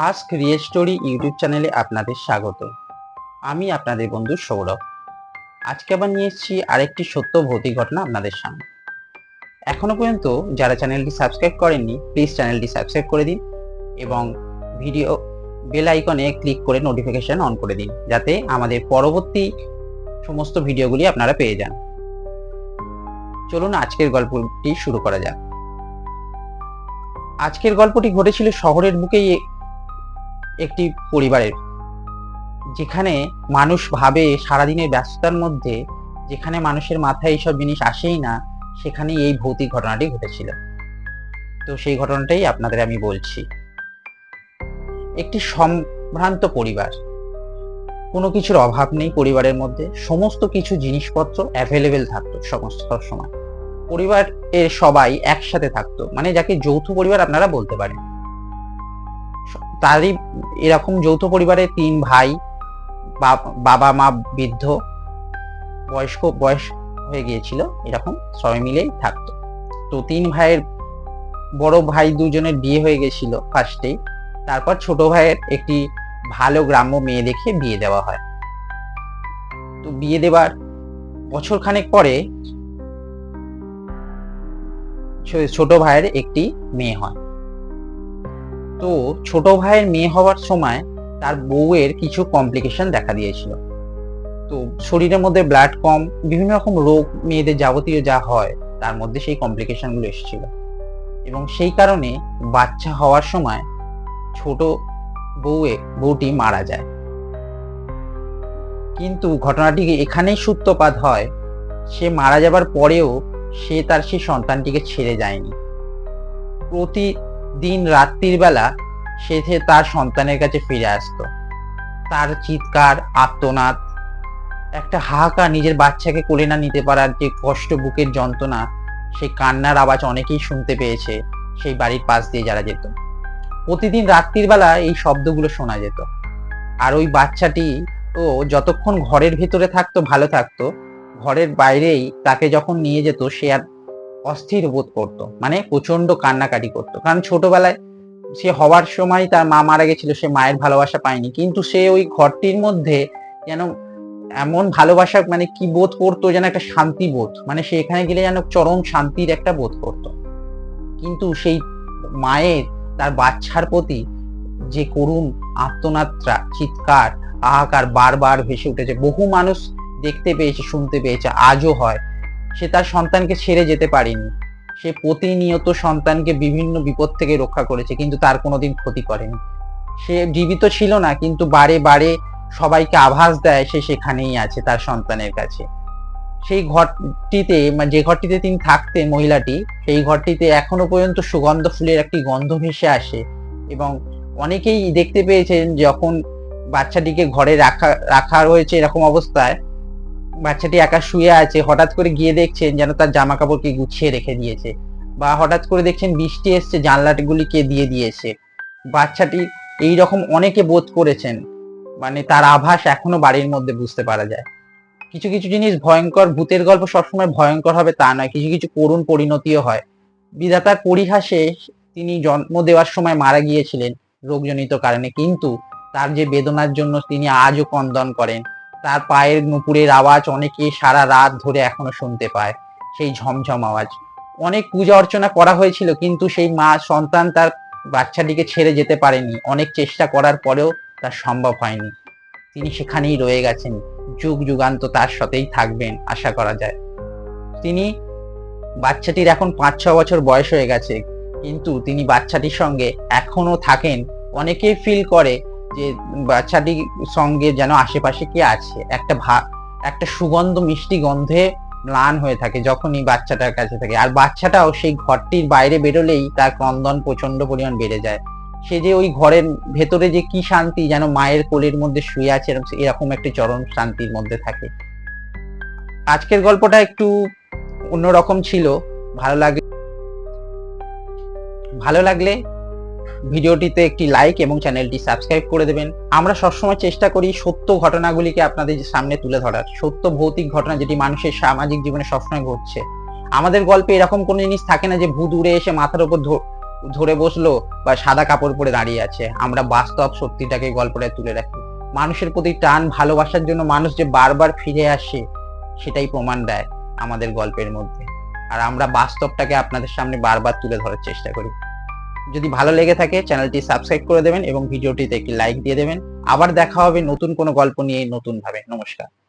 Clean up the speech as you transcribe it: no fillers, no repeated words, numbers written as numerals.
Ask real story YouTube চ্যানেলে আপনাদের স্বাগত। আমি আপনাদের বন্ধু সৌরভ। আজকে আবার নিয়ে এসেছি আরেকটি সত্য ভৌতিক ঘটনা আপনাদের সামনে। এখনো পর্যন্ত যারা চ্যানেলটি সাবস্ক্রাইব করেননি, প্লিজ চ্যানেলটি সাবস্ক্রাইব করে দিন এবং ভিডিও বেল আইকনে ক্লিক করে নোটিফিকেশন অন করে দিন, যাতে আমাদের পরবর্তী সমস্ত ভিডিওগুলি আপনারা পেয়ে যান। চলুন আজকের গল্পটি শুরু করা যাক। আজকের গল্পটি ঘটেছিল শহরের বুকেই একটি পরিবারের, যেখানে মানুষ ভাবে সারাদিনের ব্যস্ততার মধ্যে যেখানে মানুষের মাথায় এইসব জিনিস আসেই না, সেখানেই এই ভৌতিক ঘটনাটি ঘটেছিল। তো সেই ঘটনাটাই আপনাদের আমি বলছি। একটি সম্ভ্রান্ত পরিবার, কোনো কিছুর অভাব নেই পরিবারের মধ্যে, সমস্ত কিছু জিনিসপত্র অ্যাভেলেবেল থাকতো সমস্ত সময়। পরিবার এর সবাই একসাথে থাকতো, মানে যাকে যৌথ পরিবার আপনারা বলতে পারেন। তারই এরকম যৌথ পরিবারে 3 ভাই, বাবা মা বৃদ্ধ, বয়স হয়ে গিয়েছিল, এরকম সবাই মিলেই থাকতো। তো 3 ভাইয়ের বড় ভাই 2জনের বিয়ে হয়ে গেছিল ফার্স্টেই। তারপর ছোট ভাইয়ের একটি ভালো গ্রাম্য মেয়ে দেখে বিয়ে দেওয়া হয়। তো বিয়ে দেওয়ার বছর খানেক পরে ছোট ভাইয়ের একটি মেয়ে হয়। তো ছোট ভাইয়ের মেয়ে হওয়ার সময় তার বউয়ের কিছু কমপ্লিকেশন দেখা দিয়েছিল। তো শরীরের মধ্যে ব্লাড কম, বিভিন্ন রকম রোগ, মেয়েদের যাবতীয় যা হয় তার মধ্যে সেই কমপ্লিকেশন গুলো এসেছিল, এবং সেই কারণে বাচ্চা হওয়ার সময় ছোট বউটি মারা যায়। কিন্তু ঘটনাটি এখানেই সূত্রপাত হয়, সে মারা যাবার পরেও সে তার সেই সন্তানটিকে ছেড়ে যায়নি। প্রতিদিন রাত্রির বেলা সে তার সন্তানের কাছে ফিরে আসতো। তার চিৎকার, আর্তনাদ, একটা হাহাকার, নিজের বাচ্চাকে কোলে না নিতে পারার যে কষ্ট, বুকের যন্ত্রণা, সেই কান্নার আওয়াজ অনেকেই শুনতে পেয়েছে সেই বাড়ির পাশ দিয়ে যারা যেত। প্রতিদিন রাত্রির বেলা এই শব্দগুলো শোনা যেত। আর ওই বাচ্চাটি ও যতক্ষণ ঘরের ভেতরে থাকতো ভালো থাকতো, ঘরের বাইরেই তাকে যখন নিয়ে যেত সে আর অস্থির বোধ করতো, মানে প্রচন্ড কান্নাকাটি করতো। কারণ ছোটবেলায় সে হওয়ার সময় তার মা মারা গেছিল, সে মায়ের ভালোবাসা পায়নি, কিন্তু সে ওই ঘরটির মধ্যে যেন এমন ভালোবাসা, মানে কি বোধ করতো, যেন একটা শান্তি বোধ, মানে সে এখানে গেলে যেন চরম শান্তির একটা বোধ করতো। কিন্তু সেই মায়ের তার বাচ্চার প্রতি যে করুণ আর্তনাদটা, চিৎকার, হাহাকার বারবার ভেসে উঠেছে, বহু মানুষ দেখতে পেয়েছে, শুনতে পেয়েছে, আজও হয়। সে তার সন্তানকে ছেড়ে যেতে পারেনি। সে প্রতিনিয়ত সন্তানকে বিভিন্ন বিপদ থেকে রক্ষা করেছে, কিন্তু তার কোনোদিন ক্ষতি করেনি। সে জীবিত ছিল না, কিন্তু বারে বারে সবাইকে আভাস দেয় সে সেখানেই আছে তার সন্তানের কাছে। সেই ঘরটিতে, যে ঘরটিতে তিনি থাকতেন মহিলাটি, সেই ঘরটিতে এখনো পর্যন্ত সুগন্ধ ফুলের একটি গন্ধ ভেসে আসে। এবং অনেকেই দেখতে পেয়েছেন যখন বাচ্চাটিকে ঘরে রাখা রয়েছে এরকম অবস্থায়, বাচ্চাটি একা শুয়ে আছে, হঠাৎ করে গিয়ে দেখছেন যেন তার জামা কাপড়কে গুছিয়ে রেখে দিয়েছে, বা হঠাৎ করে দেখছেন বৃষ্টি এসছে, জানলাগুলিকে দিয়ে দিয়েছে। বাচ্চাটি এইরকম অনেকে বোধ করেছেন, মানে তার আভাস এখনো বাড়ির মধ্যে বুঝতে পারা যায়। কিছু কিছু জিনিস ভয়ঙ্কর, ভূতের গল্প সবসময় ভয়ঙ্কর হবে তা নয়, কিছু কিছু করুণ পরিণতিও হয়। বিধাতার পরিহাসে তিনি জন্ম দেওয়ার সময় মারা গিয়েছিলেন রোগজনিত কারণে, কিন্তু তার যে বেদনার জন্য তিনি আজও ক্রন্দন করেন। তার পায়ের নুপুরের আওয়াজ অনেকে সারা রাত ধরে এখনো শুনতে পায়, সেই ঝমঝম আওয়াজ। অনেক পূজা অর্চনা করা হয়েছিল, কিন্তু সেই মা সন্তান তার বাচ্চাটিকে ছেড়ে যেতে পারেনি। অনেক চেষ্টা করার পরেও তার সম্ভব হয়নি। তিনি সেখানেই রয়ে গেছেন, যুগ যুগান্ত তার সাথেই থাকবেন আশা করা যায়। তিনি, বাচ্চাটির এখন 5-6 বছর বয়স হয়ে গেছে, কিন্তু তিনি বাচ্চাটির সঙ্গে এখনো থাকেন। অনেকেই ফিল করে যে বাচ্চাটির সঙ্গে যেন আশেপাশে কে আছে, একটা সুগন্ধ, মিষ্টি গন্ধে ম্লান হয়ে থাকে যখনই বাচ্চাটার কাছে থাকে। আর বাচ্চাটাও সেই ঘরটির বাইরে বেরোলেই তার ক্রন্দন প্রচন্ড পরিমাণ বেড়ে যায়। সে যে ওই ঘরের ভেতরে যে কি শান্তি, যেন মায়ের কোলের মধ্যে শুয়ে আছে এরকম একটা চরম শান্তির মধ্যে থাকে। আজকের গল্পটা একটু অন্যরকম ছিল। ভালো লাগলে ভিডিওটিতে একটি লাইক এবং চ্যানেলটি সাবস্ক্রাইব করে দেবেন। আমরা সবসময় চেষ্টা করি সত্য ঘটনাগুলিকে আপনাদের সামনে তুলে ধরার, সত্য ভৌতিক ঘটনা যেটি মানুষের সামাজিক জীবনে সবসময় ঘটছে। আমাদের গল্পে এরকম কোনো জিনিস থাকে না যে ভূত উড়ে এসে মাথার উপর ধরে বসলো বা সাদা কাপড় পরে দাঁড়িয়ে আছে। আমরা বাস্তব সত্যিটাকে গল্পটায় তুলে রাখি। মানুষের প্রতি টান, ভালোবাসার জন্য মানুষ যে বারবার ফিরে আসে সেটাই প্রমাণ দেয় আমাদের গল্পের মধ্যে। আর আমরা বাস্তবটাকে আপনাদের সামনে বারবার তুলে ধরার চেষ্টা করি। যদি ভালো লেগে থাকে চ্যানেলটি সাবস্ক্রাইব করে দেবেন এবং ভিডিওটিতে একটি লাইক দিয়ে দেবেন। আবার দেখা হবে নতুন কোনো গল্প নিয়ে নতুন ভাবে। নমস্কার।